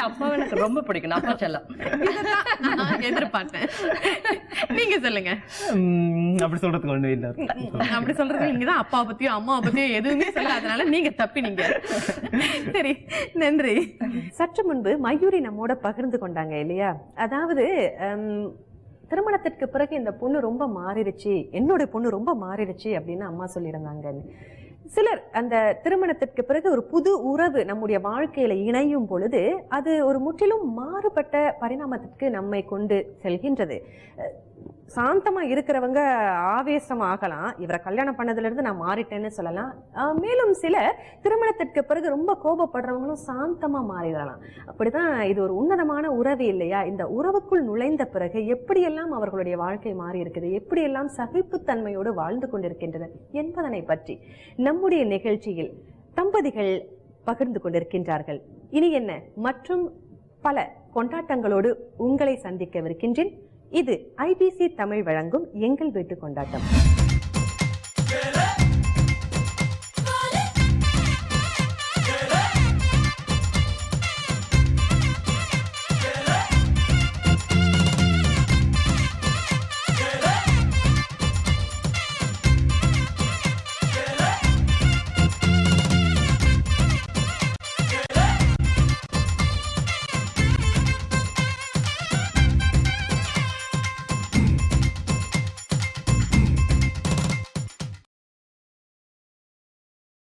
அப்பாவை எனக்கு ரொம்ப பிடிக்கும். அப்பா செல்லம் எதிர்பார்த்தேன். நீங்க சொல்லுங்க. அப்படி சொல்றதுக்கு ஒண்ணு இல்ல. அப்படி சொல்றது நீங்கதான் அப்பா பத்தியும் அம்மா பத்தியும் எதுவுமே சொல்லாதனால நீங்க தப்பினீங்க. சரி, நன்றி. சற்று முன்பு மயூரி நம்மோட பகிர்ந்து கொண்டாங்க இல்லையா, அதாவது திருமணத்திற்கு பிறகு இந்த பொண்ணு ரொம்ப மாறிடுச்சு, என்னோட பொண்ணு ரொம்ப மாறிடுச்சு அப்படின்னு அம்மா சொல்லியிருந்தாங்க. சிலர் அந்த திருமணத்திற்கு பிறகு ஒரு புது உறவு நம்முடைய வாழ்க்கையில இணையும் பொழுது அது ஒரு முற்றிலும் மாறுபட்ட பரிணாமத்திற்கு நம்மை கொண்டு செல்கின்றது. சாந்தமா இருக்கிறவங்க ஆவேசமா ஆகலாம், இவரை கல்யாணம் பண்ணதுல இருந்து நான் மாறிட்டேன்னு சொல்லலாம். மேலும் சில திருமணத்திற்கு பிறகு ரொம்ப கோபப்படுறவங்களும் சாந்தமா மாறிடலாம். அப்படிதான் இது ஒரு உன்னதமான உறவு இல்லையா? இந்த உறவுக்குள் நுழைந்த பிறகு எப்படியெல்லாம் அவர்களுடைய வாழ்க்கை மாறி இருக்குது, எப்படியெல்லாம் சகிப்புத்தன்மையோடு வாழ்ந்து கொண்டிருக்கின்றனர் என்பதனை பற்றி நம்முடைய நிகழ்ச்சியில் தம்பதிகள் பகிர்ந்து கொண்டிருக்கின்றார்கள். இனி என்ன மற்றும் பல கொண்டாட்டங்களோடு உங்களை சந்திக்கவிருக்கின்றேன். இது IBC தமிழ் வழங்கும் எங்கள் வீட்டு கொண்டாட்டம்.